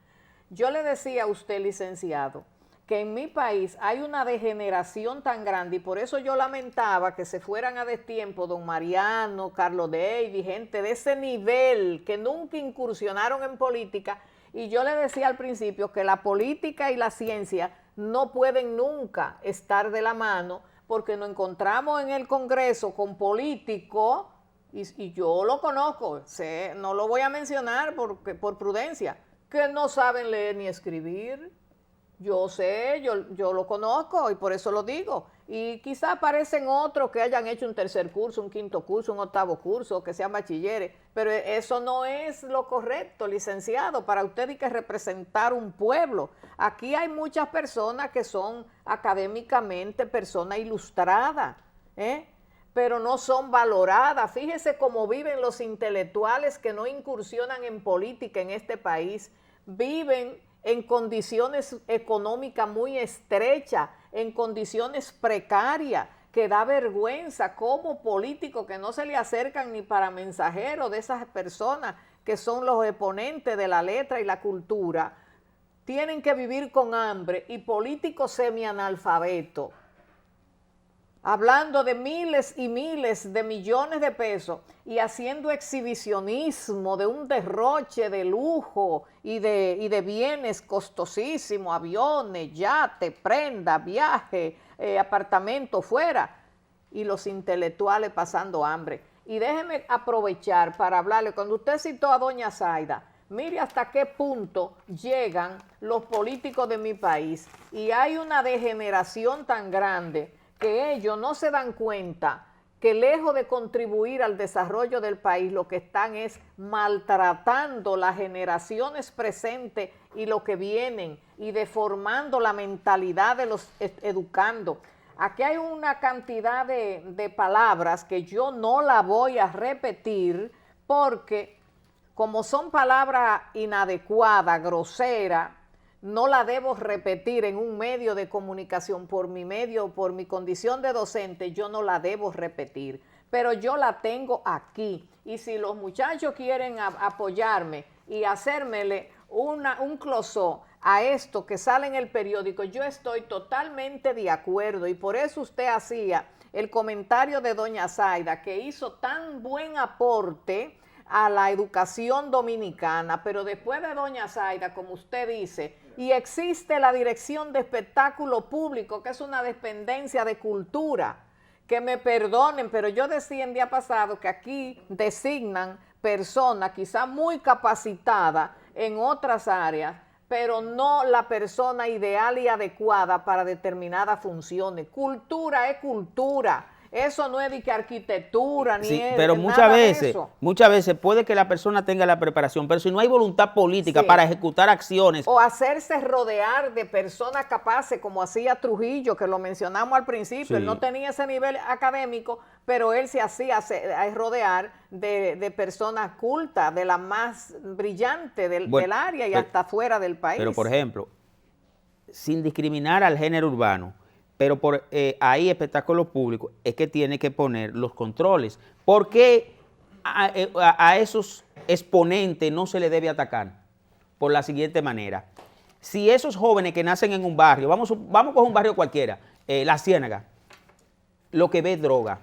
Yo le decía a usted, licenciado, que en mi país hay una degeneración tan grande y por eso yo lamentaba que se fueran a destiempo don Mariano, Carlos David, gente de ese nivel que nunca incursionaron en política, y yo le decía al principio que la política y la ciencia no pueden nunca estar de la mano porque nos encontramos en el Congreso con políticos, y yo lo conozco, no lo voy a mencionar por prudencia, que no saben leer ni escribir. Yo sé, yo lo conozco y por eso lo digo. Y quizá aparecen otros que hayan hecho un tercer curso, un quinto curso, un octavo curso, que sean bachilleres, pero eso no es lo correcto, licenciado. Para usted hay que representar un pueblo. Aquí hay muchas personas que son académicamente personas ilustradas, pero no son valoradas. Fíjese cómo viven los intelectuales que no incursionan en política en este país. Viven en condiciones económicas muy estrechas, en condiciones precarias, que da vergüenza como políticos que no se le acercan ni para mensajeros de esas personas que son los exponentes de la letra y la cultura, tienen que vivir con hambre, y políticos semianalfabetos, hablando de miles y miles de millones de pesos y haciendo exhibicionismo de un derroche de lujo y de bienes costosísimos, aviones, yates, prendas, viajes, apartamentos fuera, y los intelectuales pasando hambre. Y déjeme aprovechar para hablarle, cuando usted citó a doña Zaida, mire hasta qué punto llegan los políticos de mi país, y hay una degeneración tan grande que ellos no se dan cuenta que lejos de contribuir al desarrollo del país, lo que están es maltratando las generaciones presentes y lo que vienen, y deformando la mentalidad de los educandos. Aquí hay una cantidad de palabras que yo no la voy a repetir porque como son palabras inadecuadas, groseras, no la debo repetir en un medio de comunicación por mi condición de docente, yo no la debo repetir, pero yo la tengo aquí, y si los muchachos quieren apoyarme y hacérmele un close-up a esto que sale en el periódico, yo estoy totalmente de acuerdo, y por eso usted hacía el comentario de doña Zaida, que hizo tan buen aporte a la educación dominicana, pero después de doña Zaida, como usted dice, y existe la Dirección de Espectáculo Público, que es una dependencia de cultura, que me perdonen, pero yo decía el día pasado que aquí designan personas quizás muy capacitadas en otras áreas, pero no la persona ideal y adecuada para determinadas funciones. Cultura es cultura. Eso no es de que arquitectura, ni sí, es pero nada de eso. muchas veces puede que la persona tenga la preparación, pero si no hay voluntad política para ejecutar acciones. O hacerse rodear de personas capaces, como hacía Trujillo, que lo mencionamos al principio, él no tenía ese nivel académico, pero él se hacía rodear de personas cultas, de las más brillantes del área y hasta fuera del país. Pero, por ejemplo, sin discriminar al género urbano, pero ahí espectáculo público es que tiene que poner los controles. ¿Por qué a esos exponentes no se le debe atacar? Por la siguiente manera. Si esos jóvenes que nacen en un barrio, vamos a coger un barrio cualquiera, La Ciénaga, lo que ve es droga,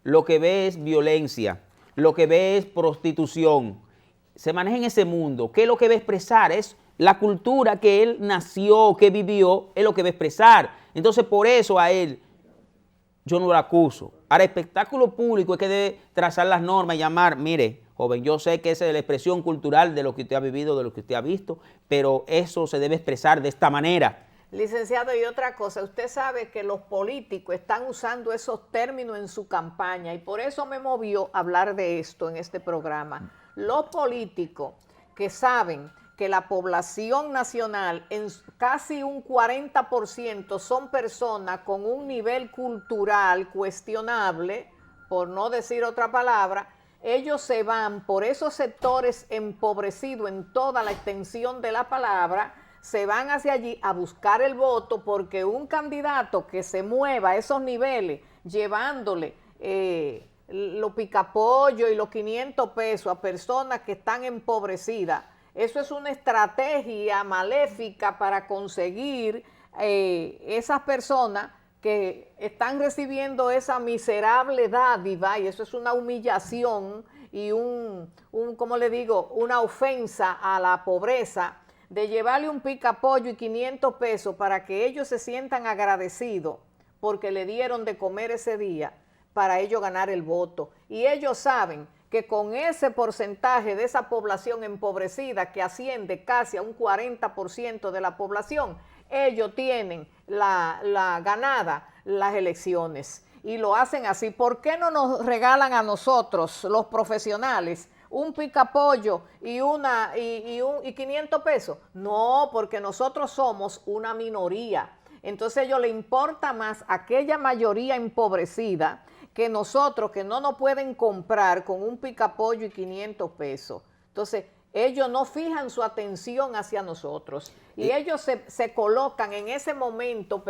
lo que ve es violencia, lo que ve es prostitución, se maneja en ese mundo, ¿qué es lo que va a expresar? Es la cultura que él nació, que vivió, es lo que va a expresar. Entonces, por eso a él yo no lo acuso. Ahora, espectáculo público es que debe trazar las normas y llamar, mire, joven, yo sé que esa es la expresión cultural de lo que usted ha vivido, de lo que usted ha visto, pero eso se debe expresar de esta manera. Licenciado, y otra cosa, usted sabe que los políticos están usando esos términos en su campaña y por eso me movió a hablar de esto en este programa. Los políticos que saben que la población nacional, en casi un 40%, son personas con un nivel cultural cuestionable, por no decir otra palabra, ellos se van por esos sectores empobrecidos en toda la extensión de la palabra, se van hacia allí a buscar el voto porque un candidato que se mueva a esos niveles llevándole los picapollos y los 500 pesos a personas que están empobrecidas, eso es una estrategia maléfica para conseguir esas personas que están recibiendo esa miserable dádiva, y eso es una humillación y ¿cómo le digo?, una ofensa a la pobreza, de llevarle un picapollo y 500 pesos para que ellos se sientan agradecidos porque le dieron de comer ese día para ellos ganar el voto. Y ellos saben que con ese porcentaje de esa población empobrecida que asciende casi a un 40% de la población, ellos tienen la ganada las elecciones y lo hacen así. ¿Por qué no nos regalan a nosotros, los profesionales, un picapollo y 500 pesos? No, porque nosotros somos una minoría. Entonces a ellos les importa más aquella mayoría empobrecida que nosotros, que no nos pueden comprar con un picapollo y 500 pesos. Entonces ellos no fijan su atención hacia nosotros y ellos se colocan en ese momento,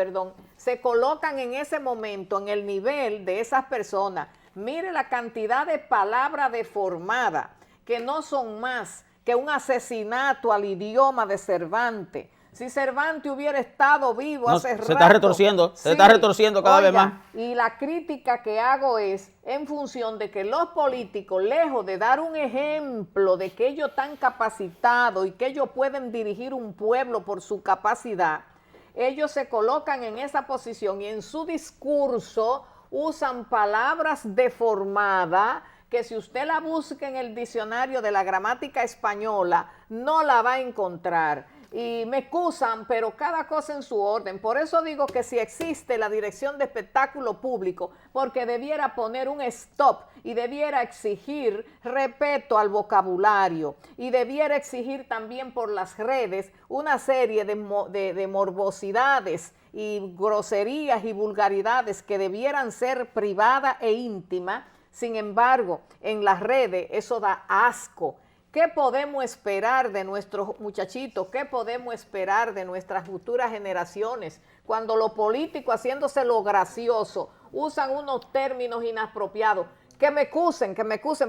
se colocan en ese momento en el nivel de esas personas. Mire la cantidad de palabras deformadas que no son más que un asesinato al idioma de Cervantes. Si Cervantes hubiera estado vivo hace rato. Se está retorciendo, se está retorciendo cada vez más. Y la crítica que hago es en función de que los políticos, lejos de dar un ejemplo de que ellos están capacitados y que ellos pueden dirigir un pueblo por su capacidad, ellos se colocan en esa posición y en su discurso usan palabras deformadas que si usted la busca en el diccionario de la gramática española no la va a encontrar. Y me excusan, pero cada cosa en su orden. Por eso digo que si existe la Dirección de Espectáculo Público, porque debiera poner un stop y debiera exigir respeto al vocabulario y debiera exigir también por las redes una serie de morbosidades y groserías y vulgaridades que debieran ser privadas e íntimas. Sin embargo, en las redes eso da asco. ¿Qué podemos esperar de nuestros muchachitos? ¿Qué podemos esperar de nuestras futuras generaciones cuando los políticos, haciéndose lo gracioso, usan unos términos inapropiados? Que me excusen,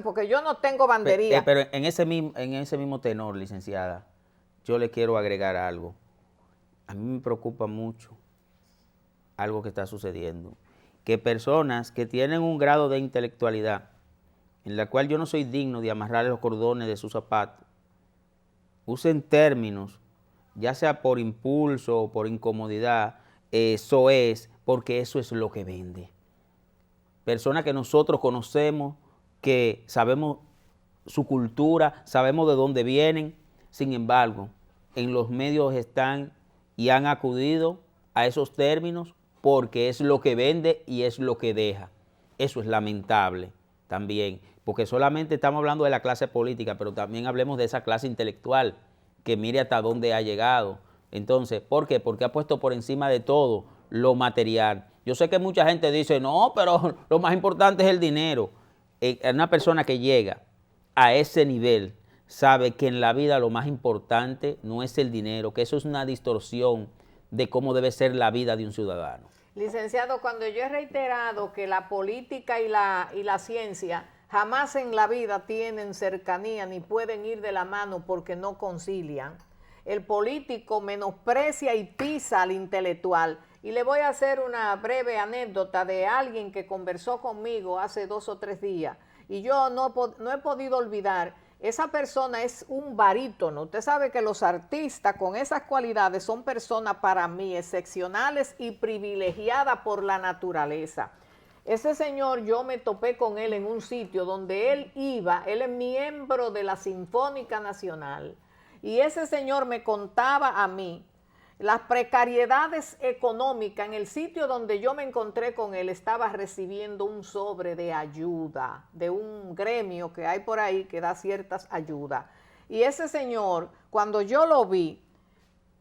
porque yo no tengo bandería. Pero en ese mismo tenor, licenciada, yo le quiero agregar algo. A mí me preocupa mucho algo que está sucediendo. Que personas que tienen un grado de intelectualidad en la cual yo no soy digno de amarrarle los cordones de sus zapatos, usen términos, ya sea por impulso o por incomodidad, eso es, porque eso es lo que vende. Personas que nosotros conocemos, que sabemos su cultura, sabemos de dónde vienen, sin embargo, en los medios están y han acudido a esos términos porque es lo que vende y es lo que deja. Eso es lamentable también, porque solamente estamos hablando de la clase política, pero también hablemos de esa clase intelectual, que mire hasta dónde ha llegado. Entonces, ¿por qué? Porque ha puesto por encima de todo lo material. Yo sé que mucha gente dice, no, pero lo más importante es el dinero. Una persona que llega a ese nivel sabe que en la vida lo más importante no es el dinero, que eso es una distorsión de cómo debe ser la vida de un ciudadano. Licenciado, cuando yo he reiterado que la política y la ciencia jamás en la vida tienen cercanía ni pueden ir de la mano porque no concilian, el político menosprecia y pisa al intelectual. Y le voy a hacer una breve anécdota de alguien que conversó conmigo hace 2 o 3 días y yo no he podido olvidar. Esa persona es un barítono. Usted sabe que los artistas con esas cualidades son personas para mí excepcionales y privilegiadas por la naturaleza. Ese señor, yo me topé con él en un sitio donde él es miembro de la Sinfónica Nacional, y ese señor me contaba a mí las precariedades económicas, en el sitio donde yo me encontré con él, estaba recibiendo un sobre de ayuda de un gremio que hay por ahí que da ciertas ayudas. Y ese señor, cuando yo lo vi,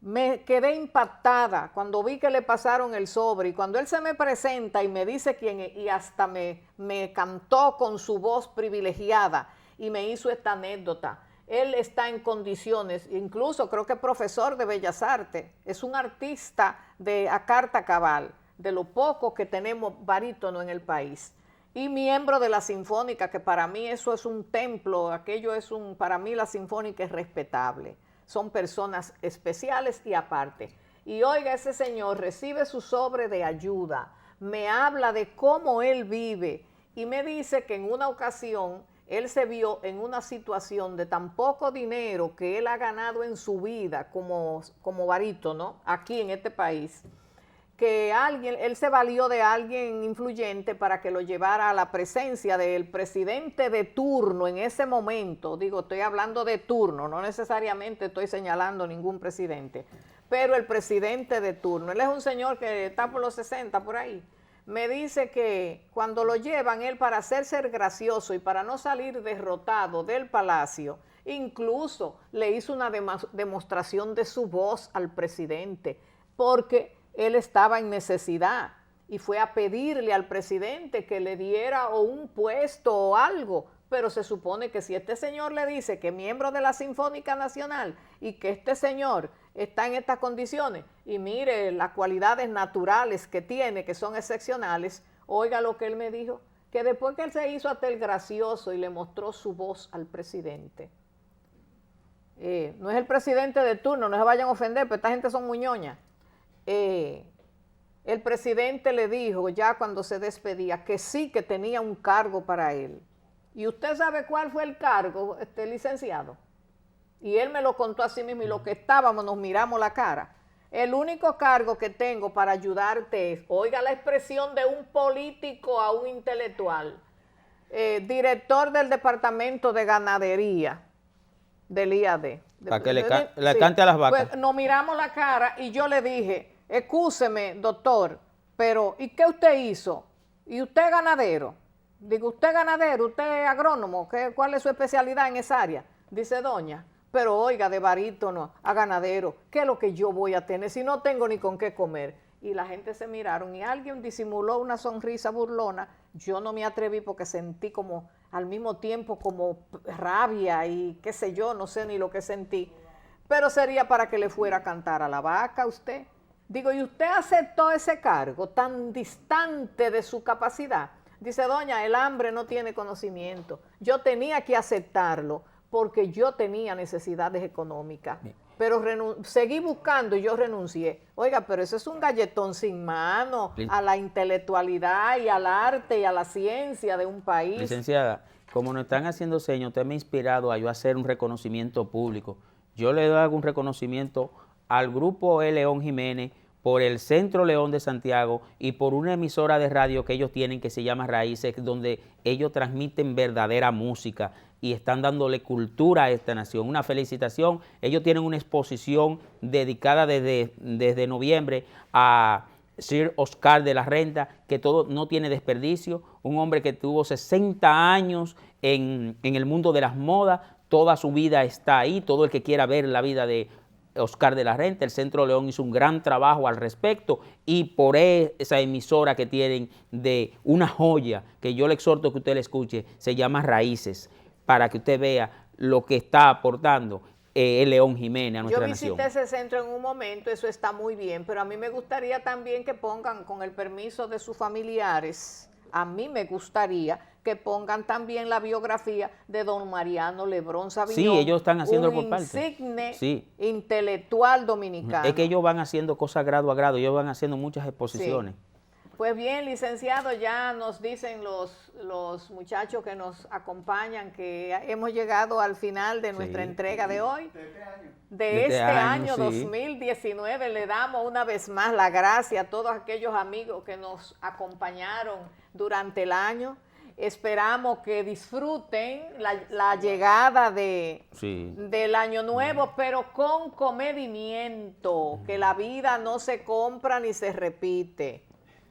me quedé impactada cuando vi que le pasaron el sobre, y cuando él se me presenta y me dice quién es, y hasta me cantó con su voz privilegiada y me hizo esta anécdota. Él está en condiciones, incluso creo que es profesor de Bellas Artes, es un artista a carta cabal, de lo poco que tenemos barítono en el país, y miembro de la Sinfónica, que para mí eso es un templo, para mí la Sinfónica es respetable, son personas especiales y aparte. Y oiga, ese señor recibe su sobre de ayuda, me habla de cómo él vive, y me dice que en una ocasión él se vio en una situación de tan poco dinero que él ha ganado en su vida como barítono aquí en este país, que él se valió de alguien influyente para que lo llevara a la presencia del presidente de turno en ese momento. Digo, estoy hablando de turno, no necesariamente estoy señalando ningún presidente, pero el presidente de turno. Él es un señor que está por los 60 por ahí. Me dice que cuando lo llevan, él, para hacerse gracioso y para no salir derrotado del palacio, incluso le hizo una demostración de su voz al presidente, porque él estaba en necesidad y fue a pedirle al presidente que le diera o un puesto o algo. Pero se supone que si este señor le dice que es miembro de la Sinfónica Nacional y que este señor está en estas condiciones, y mire las cualidades naturales que tiene, que son excepcionales, oiga lo que él me dijo, que después que él se hizo hasta el gracioso y le mostró su voz al presidente, no es el presidente de turno, no se vayan a ofender, pero esta gente son muñoñas, el presidente le dijo ya cuando se despedía que sí, que tenía un cargo para él. ¿Y usted sabe cuál fue el cargo, licenciado? Y él me lo contó a sí mismo, y lo que estábamos nos miramos la cara. El único cargo que tengo para ayudarte es, oiga la expresión de un político a un intelectual, director del Departamento de Ganadería del IAD. Para que le cante a las vacas. Pues nos miramos la cara y yo le dije, excúseme, doctor, pero ¿y qué usted hizo? ¿Y usted es ganadero? Digo, ¿usted es ganadero? ¿Usted es agrónomo? ¿Cuál es su especialidad en esa área? Dice doña, pero oiga, de barítono a ganadero, ¿qué es lo que yo voy a tener si no tengo ni con qué comer? Y la gente se miraron y alguien disimuló una sonrisa burlona. Yo no me atreví porque sentí como al mismo tiempo como rabia y qué sé yo, no sé ni lo que sentí. Pero sería para que le fuera a cantar a la vaca a usted. Digo, ¿y usted aceptó ese cargo tan distante de su capacidad? Dice, doña, el hambre no tiene conocimiento. Yo tenía que aceptarlo porque yo tenía necesidades económicas. Pero seguí buscando y yo renuncié. Oiga, pero eso es un galletón sin mano a la intelectualidad y al arte y a la ciencia de un país. Licenciada, como nos están haciendo señas, usted me ha inspirado a yo hacer un reconocimiento público. Yo le hago un reconocimiento al Grupo León Jiménez por el Centro León de Santiago y por una emisora de radio que ellos tienen que se llama Raíces, donde ellos transmiten verdadera música y están dándole cultura a esta nación. Una felicitación. Ellos tienen una exposición dedicada desde noviembre a Sir Oscar de la Renta, que todo no tiene desperdicio, un hombre que tuvo 60 años en el mundo de las modas, toda su vida está ahí, todo el que quiera ver la vida de Oscar de la Renta, el Centro León hizo un gran trabajo al respecto, y por esa emisora que tienen de una joya, que yo le exhorto que usted la escuche, se llama Raíces, para que usted vea lo que está aportando el León Jiménez a nuestra nación. Yo visité ese centro en un momento, eso está muy bien, pero a mí me gustaría también que pongan, con el permiso de sus familiares, a mí me gustaría que pongan también la biografía de don Mariano Lebrón Sabiñón. Sí, ellos están haciendo por parte. Un insigne intelectual dominicano. Es que ellos van haciendo cosas grado a grado, ellos van haciendo muchas exposiciones. Sí. Pues bien, licenciado, ya nos dicen los muchachos que nos acompañan que hemos llegado al final de nuestra entrega de hoy. De este año 2019, le damos una vez más la gracia a todos aquellos amigos que nos acompañaron durante el año. esperamos que disfruten la llegada del Año Nuevo, pero con comedimiento, que la vida no se compra ni se repite,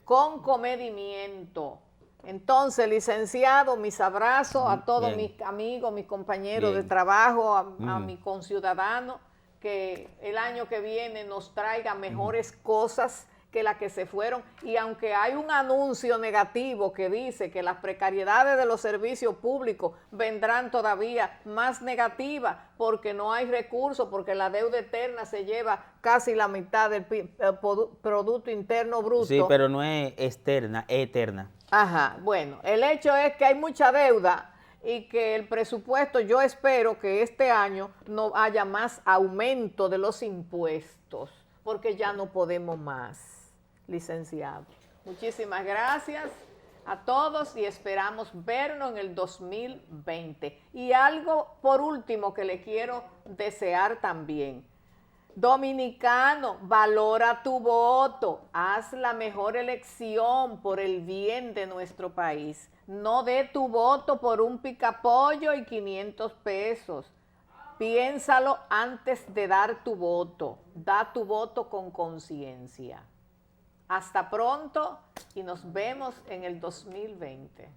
con comedimiento. Entonces, licenciado, mis abrazos a todos mis amigos, mis compañeros de trabajo, a mis conciudadanos, que el año que viene nos traiga mejores cosas que las que se fueron. Y aunque hay un anuncio negativo que dice que las precariedades de los servicios públicos vendrán todavía más negativas porque no hay recursos, porque la deuda eterna se lleva casi la mitad del Producto Interno Bruto. Sí, pero no es externa, es eterna. Ajá, bueno, el hecho es que hay mucha deuda y que el presupuesto, yo espero que este año no haya más aumento de los impuestos, porque ya no podemos más, licenciado. Muchísimas gracias a todos y esperamos vernos en el 2020. Y algo por último que le quiero desear también. Dominicano, valora tu voto, haz la mejor elección por el bien de nuestro país. No dé tu voto por un picapollo y 500 pesos. Piénsalo antes de dar tu voto. Da tu voto con conciencia. Hasta pronto y nos vemos en el 2020.